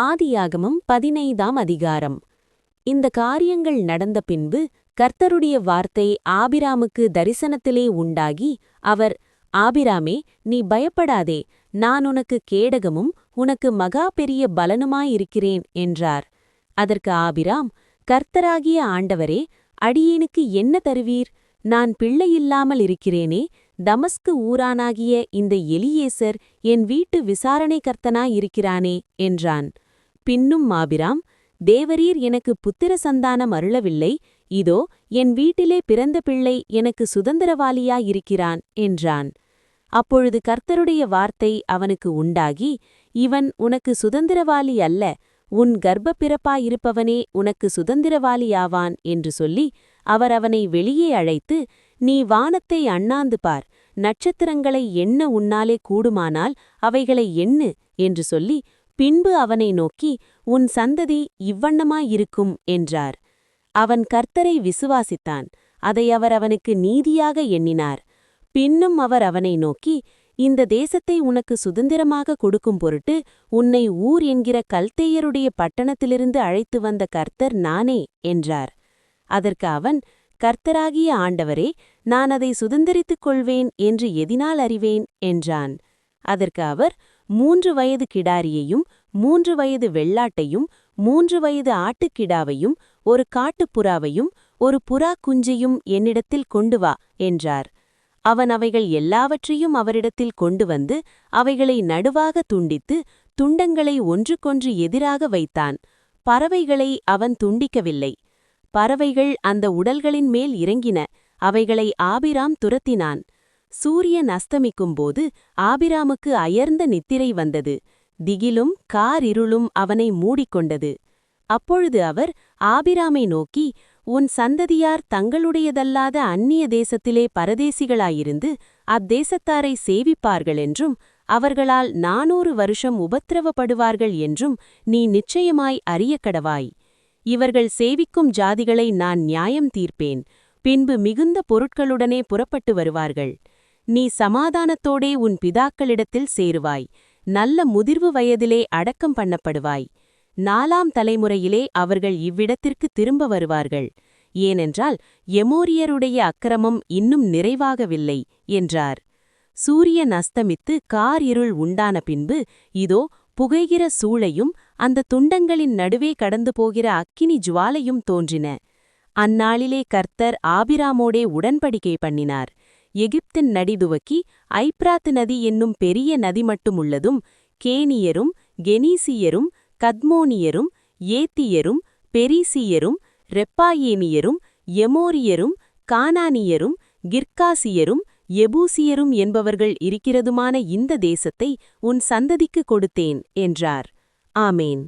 ஆதியாகமம் 15ஆம் அதிகாரம். இந்த காரியங்கள் நடந்த பின்பு கர்த்தருடைய வார்த்தை ஆபிராமுக்கு தரிசனத்திலே உண்டாகி, அவர், ஆபிராமே, நீ பயப்படாதே, நான் உனக்கு கேடகமும் உனக்கு மகா பெரிய பலனுமாயிருக்கிறேன் என்றார். அதற்கு ஆபிராம், கர்த்தராகிய ஆண்டவரே, அடியேனுக்கு என்ன தருவீர்? நான் பிள்ளையில்லாமல் இருக்கிறேனே. தமஸ்கு ஊரானாகிய இந்த எலியேசர் என் வீட்டு விசாரணைக்கர்த்தனாயிருக்கிறானே என்றான். பின்னும் ஆபிராம், தேவரீர் எனக்கு புத்திர சந்தானம் அருளவில்லை, இதோ என் வீட்டிலே பிறந்த பிள்ளை எனக்கு சுதந்திரவாளியாயிருக்கிறான் என்றான். அப்பொழுது கர்த்தருடைய வார்த்தை அவனுக்கு உண்டாகி, இவன் உனக்கு சுதந்திரவாளி அல்ல, உன் கர்ப்பப்பிறப்பாயிருப்பவனே உனக்கு சுதந்திரவாளியாவான் என்று சொல்லி, அவர் அவனை வெளியே அழைத்து, நீ வானத்தை அண்ணாந்து பார், நட்சத்திரங்களை எண்ண உன்னாலே கூடுமானால் அவைகளை எண்ணு என்று சொல்லி, பின்பு அவனை நோக்கி, உன் சந்ததி இவ்வண்ணமாயிருக்கும் என்றார். அவன் கர்த்தரை விசுவாசித்தான், அதை அவர் அவனுக்கு நீதியாக எண்ணினார். பின்னும் அவர் அவனை நோக்கி, இந்த தேசத்தை உனக்கு சுதந்திரமாக கொடுக்கும் பொருட்டு உன்னை ஊர் என்கிற கல்தேயருடைய பட்டணத்திலிருந்து அழைத்து வந்த கர்த்தர் நானே என்றார். அதற்கு அவன், கர்த்தராகிய ஆண்டவரே, நான் அதை சுதந்திரித்துக் கொள்வேன் என்று எதினால் அறிவேன் என்றான். அதற்கு அவர், 3 வயது கிடாரியையும் 3 வயது வெள்ளாட்டையும் 3 வயது ஆட்டுக்கிடாவையும் ஒரு காட்டுப்புறாவையும் ஒரு புறா குஞ்சையும் என்னிடத்தில் கொண்டு வா என்றார். அவன் அவைகள் எல்லாவற்றையும் அவரிடத்தில் கொண்டு வந்து அவைகளை நடுவாக துண்டித்து துண்டங்களை ஒன்றுக்கொன்று எதிராக வைத்தான். பறவைகளை அவன் துண்டிக்கவில்லை. பறவைகள் அந்த உடல்களின் மேல் இறங்கின, அவைகளை ஆபிராம் துரத்தினான். சூரியன் அஸ்தமிக்கும்போது ஆபிராமுக்கு அயர்ந்த நித்திரை வந்தது. திகிலும் காரிருளும் அவனை மூடிக்கொண்டது. அப்பொழுது அவர் ஆபிராமை நோக்கி, உன் சந்ததியார் தங்களுடையதல்லாத அந்நிய தேசத்திலே பரதேசிகளாயிருந்து அத்தேசத்தாரை சேவிப்பார்கள் என்றும் அவர்களால் 400 வருஷம் உபத்திரவப்படுவார்கள் என்றும் நீ நிச்சயமாய் அறியக்கடவாய். இவர்கள் சேவிக்கும் ஜாதிகளை நான் நியாயம் தீர்ப்பேன், பின்பு மிகுந்த பொருட்களுடனே புறப்பட்டு வருவார்கள். நீ சமாதானத்தோடே உன் பிதாக்களிடத்தில் சேருவாய், நல்ல முதிர்வு வயதிலே அடக்கம் பண்ணப்படுவாய். 4ஆம் தலைமுறையிலே அவர்கள் இவ்விடத்திற்கு திரும்ப வருவார்கள், ஏனென்றால் எமோரியருடைய அக்கிரமம் இன்னும் நிறைவாகவில்லை என்றார். சூரியன் அஸ்தமித்து கார் இருள் உண்டான பின்பு, இதோ புகைகிற சூளையும் அந்த துண்டங்களின் நடுவே கடந்து போகிற அக்கினி ஜுவாலையும் தோன்றின. அந்நாளிலே கர்த்தர் ஆபிராமோடே உடன்படிக்கை பண்ணினார். எகிப்தின் நடிதுவக்கி ஐப்ராத்து நதி என்னும் பெரிய நதி மட்டுமுள்ளதும், கேனியரும் கெனீசியரும் கத்மோனியரும் ஏத்தியரும் பெரிசியரும் ரெப்பாயேமியரும் எமோரியரும் கானானியரும் கிர்காசியரும் எபூசியரும் என்பவர்கள் இருக்கிறதுமான இந்த தேசத்தை உன் சந்ததிக்கு கொடுத்தேன் என்றார். ஆமேன்.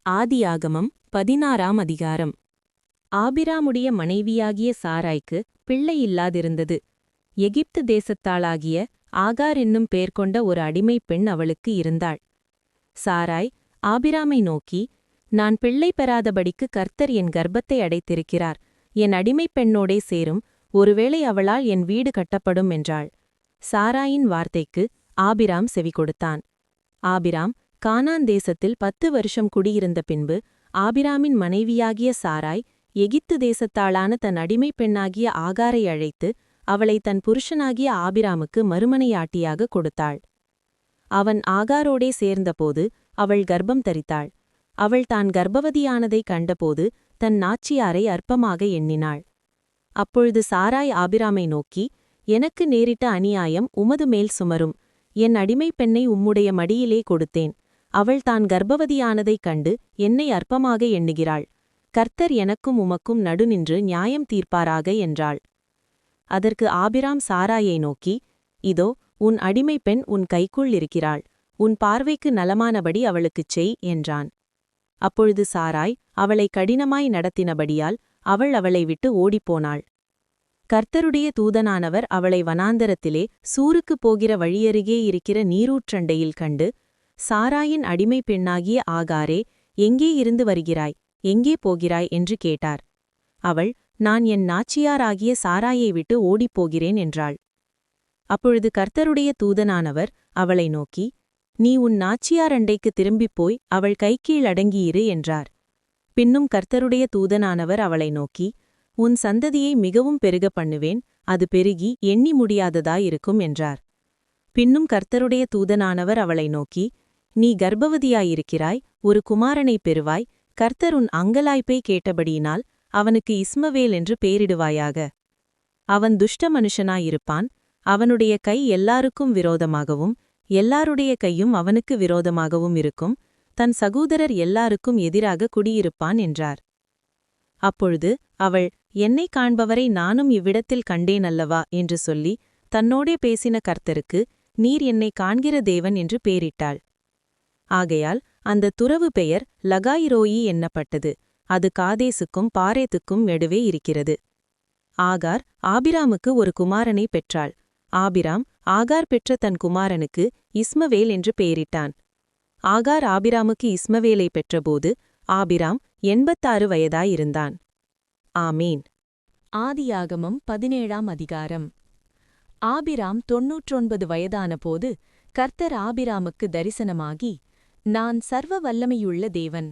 ஆதியாகமம் 16ஆம் அதிகாரம். ஆபிராமுடைய மனைவியாகிய சாராய்க்கு பிள்ளை இல்லாதிருந்தது. எகிப்து தேசத்தாளாகிய ஆகார் என்னும் பேர் கொண்ட ஒரு அடிமைப் பெண் அவளுக்கு இருந்தாள். சாராய் ஆபிராமை நோக்கி, நான் பிள்ளை பெறாதபடிக்கு கர்த்தர் என் கர்ப்பத்தை அடைத்திருக்கிறார், என் அடிமைப் பெண்ணோடே சேரும், ஒருவேளை அவளால் என் வீடு கட்டப்படும் என்றாள். சாராயின் வார்த்தைக்கு ஆபிராம் செவி கொடுத்தான். ஆபிராம் கானான் தேசத்தில் 10 வருஷம் குடியிருந்த பின்பு ஆபிராமின் மனைவியாகிய சாராய் எகிப்து தேசத்தாளான தன் அடிமைப் பெண்ணாகிய ஆகாரை அழைத்து அவளை தன் புருஷனாகிய ஆபிராமுக்கு மறுமனையாட்டியாக கொடுத்தாள். அவன் ஆகாரோடே சேர்ந்தபோது அவள் கர்ப்பம் தரித்தாள். அவள் தான் கர்ப்பவதியானதைக் கண்டபோது தன் நாச்சியாரை அற்பமாக எண்ணினாள். அப்பொழுது சாராய் ஆபிராமை நோக்கி, எனக்கு நேரிட்ட அநியாயம் உமது மேல் சுமரும், என் அடிமைப் பெண்ணை உம்முடைய மடியிலே கொடுத்தேன், அவள் தான் கர்ப்பவதியானதைக் கண்டு என்னை அற்பமாக எண்ணுகிறாள், கர்த்தர் எனக்கும் உமக்கும் நடுநின்று நியாயம் தீர்ப்பாராக என்றாள். அதற்கு ஆபிராம் சாராயை நோக்கி, இதோ உன் அடிமைப் பெண் உன் கைக்குள் இருக்கிறாள், உன் பார்வைக்கு நலமானபடி அவளுக்குச் செய் என்றான். அப்பொழுது சாராய் அவளை கடினமாய் நடத்தினபடியால் அவள் அவளை விட்டு ஓடிப்போனாள். கர்த்தருடைய தூதனானவர் அவளை வனாந்தரத்திலே சூருக்குப் போகிற வழியருகே இருக்கிற நீரூற்றண்டையில் கண்டு, சாராயின் அடிமைப் பெண்ணாகிய ஆகாரே, எங்கே இருந்து வருகிறாய், எங்கே போகிறாய் என்று கேட்டார். அவள், நான் என் நாச்சியாராகிய சாராயை விட்டு ஓடிப்போகிறேன் என்றாள். அப்பொழுது கர்த்தருடைய தூதனானவர் அவளை நோக்கி, நீ உன் நாச்சியார் அண்டைக்கு திரும்பிப் போய் அவள் கைக்கீழ் அடங்கியிரு என்றார். பின்னும் கர்த்தருடைய தூதனானவர் அவளை நோக்கி, உன் சந்ததியை மிகவும் பெருக பண்ணுவேன், அது பெருகி எண்ணி முடியாததாயிருக்கும் என்றார். பின்னும் கர்த்தருடைய தூதனானவர் அவளை நோக்கி, நீ கர்ப்பவதியாயிருக்கிறாய், ஒரு குமாரனைப் பெறுவாய், கர்த்தர் உன் அங்கலாய்ப்பை கேட்டபடியினால் அவனுக்கு இஸ்மவேல் என்று பேரிடுவாயாக. அவன் துஷ்ட மனுஷனாயிருப்பான், அவனுடைய கை எல்லாருக்கும் விரோதமாகவும் எல்லாருடைய கையும் அவனுக்கு விரோதமாகவும் இருக்கும், தன் சகோதரர் எல்லாருக்கும் எதிராக குடியிருப்பான் என்றார். அப்பொழுது அவள், என்னை காண்பவரை நானும் இவ்விடத்தில் கண்டேன் அல்லவா என்று சொல்லி தன்னோடே பேசின கர்த்தருக்கு, நீர் என்னை காண்கிற தேவன் என்று பேரிட்டாள். ஆகையால் அந்த துறவு பெயர் லகாய்ரோயி என்னப்பட்டது. அது காதேசுக்கும் பாரேத்துக்கும் நடுவே இருக்கிறது. ஆகார் ஆபிராமுக்கு ஒரு குமாரனை பெற்றாள். ஆபிராம் ஆகார் பெற்ற தன் குமாரனுக்கு இஸ்மவேல் என்று பெயரிட்டான். ஆகார் ஆபிராமுக்கு இஸ்மவேலை பெற்றபோது ஆபிராம் 86 வயதாயிருந்தான். ஆமீன். ஆதியாகமம் 17ஆம் அதிகாரம். ஆபிராம் 99 வயதானபோது கர்த்தர் ஆபிராமுக்கு தரிசனமாகி, நான் சர்வ வல்லமையுள்ள தேவன்,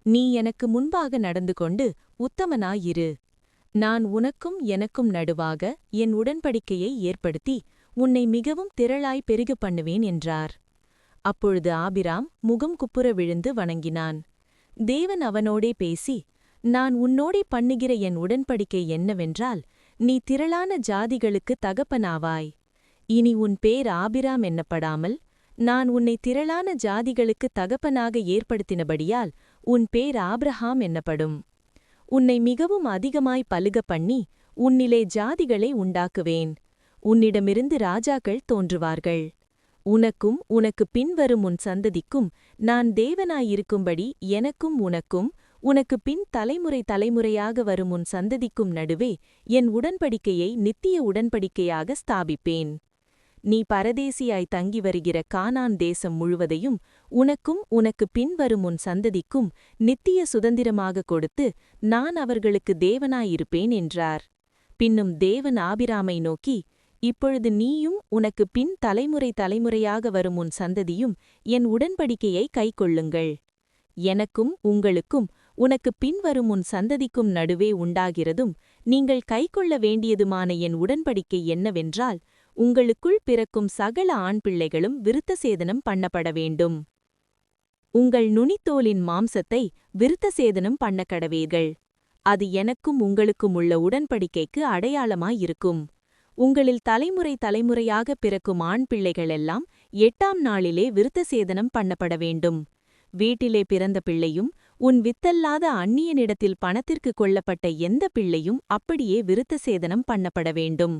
நீ எனக்கு முன்பாக நடந்து கொண்டு உத்தமனாயிரு. நான் உனக்கும் எனக்கும் நடுவாக என் உடன்படிக்கையை ஏற்படுத்தி உன்னை மிகவும் திரளாய் பெருக பண்ணுவேன் என்றார். அப்பொழுது ஆபிராம் முகம் குப்புற விழுந்து வணங்கினான். தேவன் அவனோடே பேசி, நான் உன்னோடே பண்ணுகிற என் உடன்படிக்கை என்னவென்றால், நீ திரளான ஜாதிகளுக்கு தகப்பனாவாய். இனி உன் பேர் ஆபிராம் என்னப்படாமல், நான் உன்னை திரளான ஜாதிகளுக்கு தகப்பனாக ஏற்படுத்தினபடியால் உன் பேர் ஆபிரகாம் என்னப்படும். உன்னை மிகவும் அதிகமாய் பலுக பண்ணி உன்னிலே ஜாதிகளை உண்டாக்குவேன். உன்னிடமிருந்து ராஜாக்கள் தோன்றுவார்கள். உனக்கும் உனக்கு பின்வரும் உன் சந்ததிக்கும் நான் தேவனாயிருக்கும்படி எனக்கும் உனக்கும் உனக்கு பின் தலைமுறை தலைமுறையாக வரும் உன் சந்ததிக்கும் நடுவே என் உடன்படிக்கையை நித்திய உடன்படிக்கையாக ஸ்தாபிப்பேன். நீ பரதேசியாய் தங்கி வருகிற கானான் தேசம் முழுவதையும் உனக்கும் உனக்கு பின்வரும் உன் சந்ததிக்கும் நித்திய சுதந்திரமாக கொடுத்து நான் அவர்களுக்கு தேவனாயிருப்பேன் என்றார். பின்னும் தேவன் ஆபிராமை நோக்கி, இப்பொழுது நீயும் உனக்கு பின் தலைமுறை தலைமுறையாக வரும் உன் சந்ததியும் என் உடன்படிக்கையை கைக்கொள்ளுங்கள். எனக்கும் உங்களுக்கும் உனக்கு பின்வரும் உன் சந்ததிக்கும் நடுவே உண்டாகிறதும் நீங்கள் கைக்கொள்ள வேண்டியதுமான என் உடன்படிக்கை என்னவென்றால், உங்களுக்குள் பிறக்கும் சகல ஆண் பிள்ளைகளும் விருத்தசேதனம் பண்ணப்பட வேண்டும். உங்கள் நுனித்தோலின் மாம்சத்தை விருத்தசேதனம் பண்ணக்கடவீர்கள். அது எனக்கும் உங்களுக்கும் உள்ள உடன்படிக்கைக்கு அடையாளமாயிருக்கும். உங்களில் தலைமுறை தலைமுறையாக பிறக்கும் ஆண் பிள்ளைகளெல்லாம் 8ஆம் நாளிலே விருத்தசேதனம் பண்ணப்பட வேண்டும். வீட்டிலே பிறந்த பிள்ளையும் உன் வித்தல்லாத அந்நியனிடத்தில் பணத்திற்கு கொள்ளப்பட்ட எந்த பிள்ளையும் அப்படியே விருத்தசேதனம் பண்ணப்பட வேண்டும்.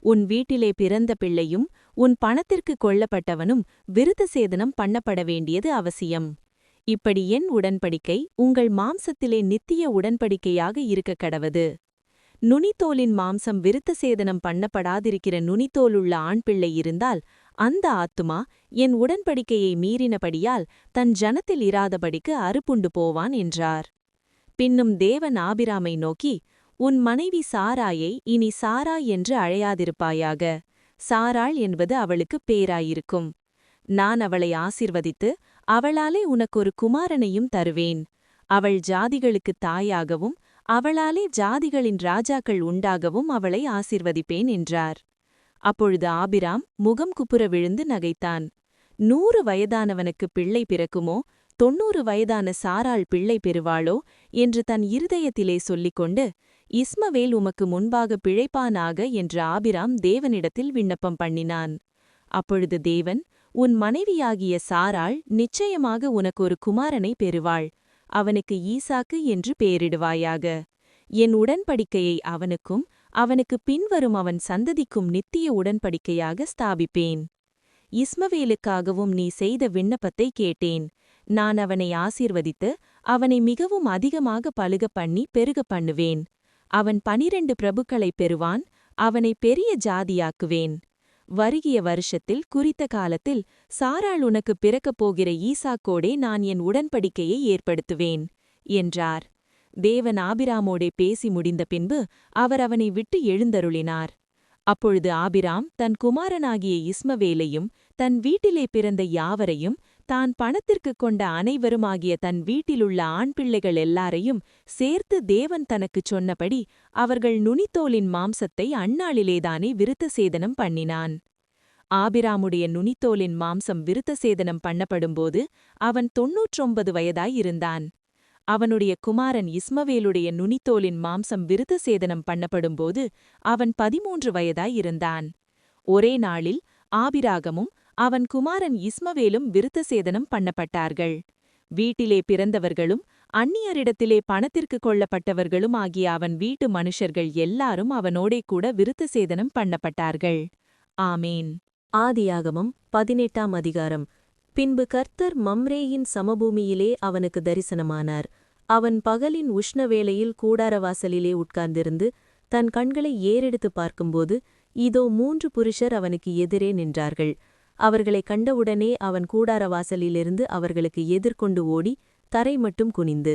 உன் வீட்டிலே பிறந்த பிள்ளையும் உன் பணத்திற்கு கொள்ளப்பட்டவனும் விருத்தசேதனம் பண்ணப்பட வேண்டியது அவசியம். இப்படி என் உடன்படிக்கை உங்கள் மாம்சத்திலே நித்திய உடன்படிக்கையாக இருக்கக் கடவது. நுனித்தோலின் மாம்சம் விருத்தசேதனம் பண்ணப்படாதிருக்கிற நுனித்தோலுள்ள ஆண் பிள்ளை இருந்தால் அந்த ஆத்துமா என் உடன்படிக்கையை மீறினபடியால் தன் ஜனத்தில் இராதபடிக்கு அறுப்புண்டு போவான் என்றார். பின்னும் தேவன் ஆபிராமை நோக்கி, உன் மனைவி சாராயை இனி சாரா என்று அழையாதிருப்பாயாக. சாராள் என்பது அவளுக்கு பேராயிருக்கும். நான் அவளை ஆசிர்வதித்து அவளாலே உனக்கொரு குமாரனையும் தருவேன். அவள் ஜாதிகளுக்குத் தாயாகவும் அவளாலே ஜாதிகளின் ராஜாக்கள் உண்டாகவும் அவளை ஆசிர்வதிப்பேன் என்றார். அப்பொழுது ஆபிராம் முகம் குப்புற விழுந்து நகைத்தான். 100 வயதானவனுக்கு பிள்ளை பிறக்குமோ, 90 வயதான சாராள் பிள்ளை பெறுவாளோ என்று தன் இருதயத்திலே சொல்லிக்கொண்டு, இஸ்மவேல் உமக்கு முன்பாக பிழைப்பானாக என்று ஆபிராம் தேவனிடத்தில் விண்ணப்பம் பண்ணினான். அப்பொழுது தேவன், உன் மனைவியாகிய சாராள் நிச்சயமாக உனக்கு ஒரு குமாரனை பெறுவாள். அவனுக்கு ஈசாக்கு என்று பெயரிடுவாயாக. என் உடன்படிக்கையை அவனுக்கும் அவனுக்கு பின்வரும் அவன் சந்ததிக்கும் நித்திய உடன்படிக்கையாக ஸ்தாபிப்பேன். இஸ்மவேலுக்காகவும் நீ செய்த விண்ணப்பத்தை கேட்டேன். நான் அவனை ஆசீர்வதித்து அவனை மிகவும் அதிகமாக பலுக பண்ணி பெருக பண்ணுவேன். அவன் 12 பிரபுக்களைப் பெறுவான். அவனை பெரிய ஜாதியாக்குவேன். வருகிய வருஷத்தில் குறித்த காலத்தில் சாராள் உனக்கு பிறக்கப் போகிற ஈசாக்கோடே நான் என் உடன்படிக்கையை ஏற்படுத்துவேன் என்றார். தேவன் ஆபிராமோடே பேசி முடிந்த பின்பு அவர் அவனை விட்டு எழுந்தருளினார். அப்பொழுது ஆபிராம் தன் குமாரனாகிய இஸ்மவேலையும் தன் வீட்டிலே பிறந்த யாவரையும் தான் பணத்திற்குக் கொண்ட அனைவருமாகிய தன் வீட்டிலுள்ள ஆண் பிள்ளைகள் எல்லாரையும் சேர்த்து தேவன் தனக்குச் சொன்னபடி அவர்கள் நுனித்தோலின் மாம்சத்தை அந்நாளிலேதானே விருத்தசேதனம் பண்ணினான். ஆபிராமுடைய நுனித்தோலின் மாம்சம் விருத்தசேதனம் பண்ணப்படும்போது அவன் 99 வயதாயிருந்தான். அவனுடைய குமாரன் இஸ்மவேலுடைய நுனித்தோலின் மாம்சம் விருத்தசேதனம் பண்ணப்படும்போது அவன் 13 வயதாயிருந்தான். ஒரே நாளில் ஆபிராகமும் அவன் குமாரன் இஸ்மவேலும் விருத்தசேதனம் பண்ணப்பட்டார்கள். வீட்டிலே பிறந்தவர்களும் அந்நியரிடத்திலே பணத்திற்குக் கொள்ளப்பட்டவர்களும் ஆகிய அவன் வீட்டு மனுஷர்கள் எல்லாரும் அவனோடே கூட விருத்தசேதனம் பண்ணப்பட்டார்கள். ஆமேன். ஆதியாகமம் 18ஆம் அதிகாரம். பின்பு கர்த்தர் மம்ரேயின் சமபூமியிலே அவனுக்கு தரிசனமானார். அவன் பகலின் உஷ்ணவேளையில் கூடாரவாசலிலே உட்கார்ந்திருந்து தன் கண்களை ஏறெடுத்துப் பார்க்கும்போது இதோ 3 புருஷர் அவனுக்கு எதிரே நின்றார்கள். அவர்களைக் கண்டவுடனே அவன் கூடாரவாசலிலிருந்து அவர்களுக்கு எதிர்கொண்டு ஓடி தரை மட்டும் குனிந்து,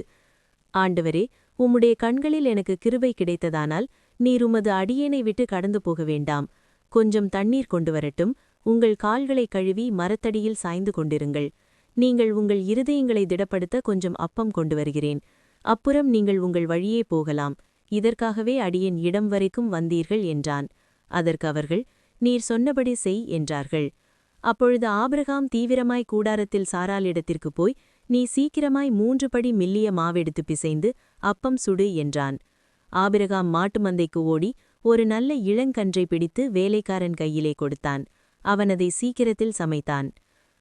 ஆண்டவரே, உம்முடைய கண்களில் எனக்கு கிருபை கிடைத்ததானால் நீர் உமது அடியேனை விட்டு கடந்து போக வேண்டாம். கொஞ்சம் தண்ணீர் கொண்டு வரட்டும். உங்கள் கால்களைக் கழுவி மரத்தடியில் சாய்ந்து கொண்டிருங்கள். நீங்கள் உங்கள் இருதயங்களை திடப்படுத்த கொஞ்சம் அப்பம் கொண்டு வருகிறேன். அப்புறம் நீங்கள் உங்கள் வழியே போகலாம். இதற்காகவே அடியேன் இடம் வரைக்கும் வந்தீர்கள் என்றான். அதற்கு அவர்கள், நீர் சொன்னபடி செய் என்றார்கள். அப்பொழுது ஆபிரகாம் தீவிரமாய் கூடாரத்தில் சாராளிடத்திற்குப் போய், நீ சீக்கிரமாய் 3 படி மெல்லிய மாவெடுத்து பிசைந்து அப்பம் சுடு என்றான். ஆபிரகாம் மாட்டு மந்தைக்கு ஓடி ஒரு நல்ல இளங்கன்றை பிடித்து வேலைக்காரன் கையிலே கொடுத்தான். அவன் அதை சீக்கிரத்தில் சமைத்தான்.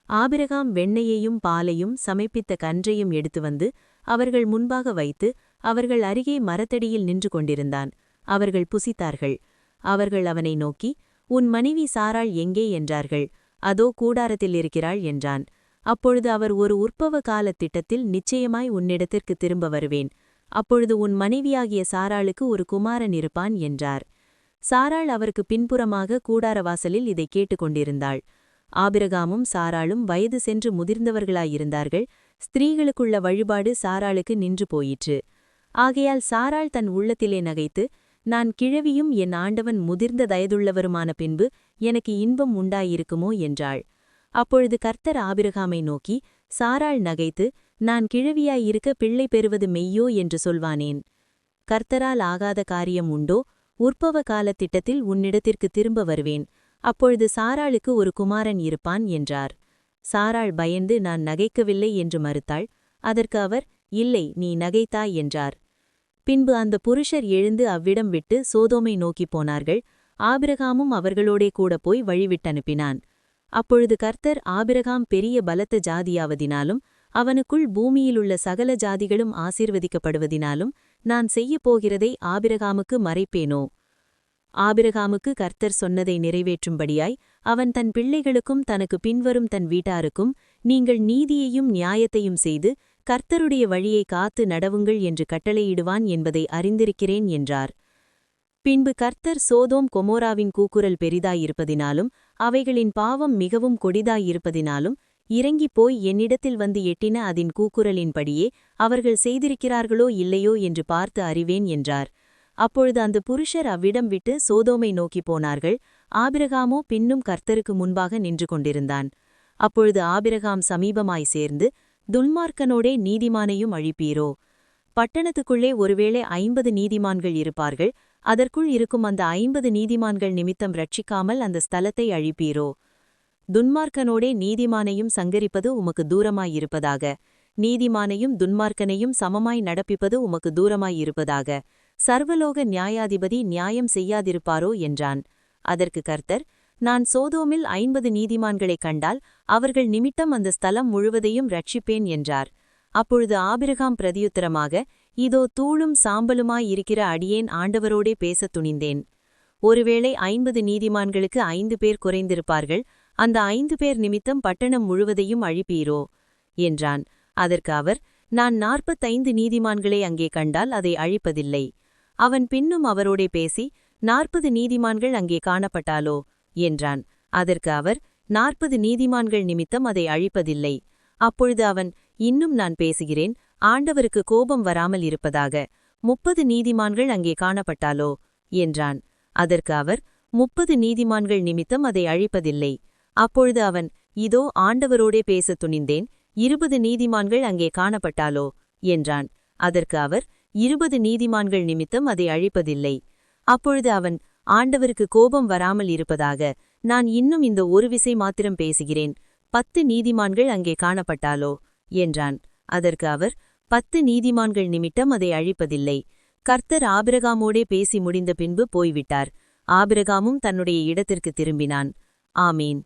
ஆபிரகாம் வெண்ணெயையும் பாலையும் சமைப்பித்த கன்றையும் எடுத்து வந்து அவர்கள் முன்பாக வைத்து அவர்கள் அருகே மரத்தடியில் நின்று கொண்டிருந்தான். அவர்கள் புசித்தார்கள். அவர்கள் அவனை நோக்கி, உன் மனைவி சாராள் எங்கே என்றார்கள். அதோ கூடாரத்தில் இருக்கிறாள் என்றான். அப்பொழுது அவர், ஒரு உற்பவ காலத் திட்டத்தில் நிச்சயமாய் உன்னிடத்திற்கு திரும்ப வருவேன். அப்பொழுது உன் மனைவியாகிய சாராளுக்கு ஒரு குமாரன் இருப்பான் என்றார். சாராள் அவருக்கு பின்புறமாக கூடாரவாசலில் இதை கேட்டுக்கொண்டிருந்தாள். ஆபிரகாமும் சாராளும் வயது சென்று முதிர்ந்தவர்களாயிருந்தார்கள். ஸ்திரீகளுக்குள்ள வழிபாடு சாராளுக்கு நின்று போயிற்று. ஆகையால் சாராள் தன் உள்ளத்திலே நகைத்து, நான் கிழவியும் என் ஆண்டவன் முதிர்ந்த தயதுள்ளவருமான பின்பு எனக்கு இன்பம் உண்டாயிருக்குமோ என்றாள். அப்பொழுது கர்த்தர் ஆபிரகாமை நோக்கி, சாராள் நகைத்து, நான் கிழவியாயிருக்க பிள்ளை பெறுவது மெய்யோ என்று சொல்வானேன்? கர்த்தரால் ஆகாத காரியம் உண்டோ? உற்பவ காலத் திட்டத்தில் உன்னிடத்திற்கு திரும்ப வருவேன். அப்பொழுது சாராளுக்கு ஒரு குமாரன் இருப்பான் என்றார். சாராள் பயந்து, நான் நகைக்கவில்லை என்று மறுத்தாள். அதற்கு அவர், இல்லை, நீ நகைத்தாய் என்றார். பின்பு அந்த புருஷர் எழுந்து அவ்விடம் விட்டு சோதோமை நோக்கிப் போனார்கள். ஆபிரகாமும் அவர்களோடே கூட போய் வழிவிட்டனுப்பினான். அப்பொழுது கர்த்தர், ஆபிரகாம் பெரிய பலத்த ஜாதியாவதினாலும் அவனுக்குள் பூமியிலுள்ள சகல ஜாதிகளும் ஆசீர்வதிக்கப்படுவதினாலும் நான் செய்யப்போகிறதை ஆபிரகாமுக்கு மறைப்பேனோ? ஆபிரகாமுக்கு கர்த்தர் சொன்னதை நிறைவேற்றும்படியாய் அவன் தன் பிள்ளைகளுக்கும் தனக்கு பின்வரும் தன் வீட்டாருக்கும், நீங்கள் நீதியையும் நியாயத்தையும் செய்து கர்த்தருடைய வழியை காத்து நடவுங்கள் என்று கட்டளையிடுவான் என்பதை அறிந்திருக்கிறேன் என்றார். பின்பு கர்த்தர் சோதோம் கொமோராவின் கூக்குரல் பெரிதாயிருப்பதினாலும் அவைகளின் பாவம் மிகவும் கொடிதாயிருப்பதினாலும் இறங்கிப் போய் என்னிடத்தில் வந்து எட்டின அதின் கூக்குரலின்படியே அவர்கள் செய்திருக்கிறார்களோ இல்லையோ என்று பார்த்து அறிவேன் என்றார். அப்பொழுது அந்த புருஷர் அவ்விடம் விட்டு சோதோமை நோக்கிப் போனார்கள். ஆபிரகாமோ பின்னும் கர்த்தருக்கு முன்பாக நின்று கொண்டிருந்தான். அப்பொழுது ஆபிரகாம் சமீபமாய் சேர்ந்து, துன்மார்க்கனோடே நீதிமானையும் அழிப்பீரோ? பட்டணத்துக்குள்ளே ஒருவேளை 50 நீதிமான்கள் இருப்பார்கள். அதற்குள் இருக்கும் அந்த 50 நீதிமான்கள் நிமித்தம் ரட்சிக்காமல் அந்த ஸ்தலத்தை அழிப்பீரோ? துன்மார்க்கனோடே நீதிமானையும் சங்கரிப்பது உமக்கு தூரமாயிருப்பதாக. நீதிமானையும் துன்மார்க்கனையும் சமமாய் நடப்பிப்பது உமக்கு தூரமாயிருப்பதாக. சர்வலோக நியாயாதிபதி நியாயம் செய்யாதிருப்பாரோ என்றான். அதற்கு கர்த்தர், நான் சோதோமில் 50 நீதிமான்களைக் கண்டால் அவர்கள் நிமித்தம் அந்த ஸ்தலம் முழுவதையும் ரட்சிப்பேன் என்றார். அப்பொழுது ஆபிரகாம் பிரதியுத்தரமாக, இதோ தூளும் சாம்பலுமாயிருக்கிற அடியேன் ஆண்டவரோடே பேசத் துணிந்தேன். ஒருவேளை 50 நீதிமான்களுக்கு 5 பேர் குறைந்திருப்பார்கள். அந்த 5 பேர் நிமித்தம் பட்டணம் முழுவதையும் அழிப்பீரோ என்றான். அதற்கு அவர், நான் 45 நீதிமான்களை அங்கே கண்டால் அதை அழிப்பதில்லை. அவன் பின்னும் அவரோடே பேசி, 40 நீதிமான்கள் அங்கே காணப்பட்டாலோ என்றான். அதற்கு அவர், 40 நீதிமான்கள் நிமித்தம் அதை அழிப்பதில்லை. அப்பொழுது அவன், இன்னும் நான் பேசுகிறேன், ஆண்டவருக்கு கோபம் வராமல் இருப்பதாக. 30 நீதிமான்கள் அங்கே காணப்பட்டாலோ என்றான். அதற்கு அவர், 30 நீதிமான்கள் நிமித்தம் அதை அழிப்பதில்லை. அப்பொழுது அவன், இதோ ஆண்டவரோடே பேசத் துணிந்தேன், 20 நீதிமான்கள் அங்கே காணப்பட்டாலோ என்றான். அதற்கு அவர், 20 நீதிமான்கள் நிமித்தம் அதை அழிப்பதில்லை. அப்பொழுது அவன், ஆண்டவருக்கு கோபம் வராமல் இருப்பதாக நான் இன்னும் இந்த ஒரு விசை மாத்திரம் பேசுகிறேன், 10 நீதிமான்கள் அங்கே காணப்பட்டாலோ என்றான். அதற்கு அவர், 10 நீதிமான்கள் நிமித்தம் அதை அழிப்பதில்லை. கர்த்தர் ஆபிரகாமோடே பேசி முடிந்த பின்பு போய்விட்டார். ஆபிரகாமும் தன்னுடைய இடத்திற்கு திரும்பினான். ஆமீன்.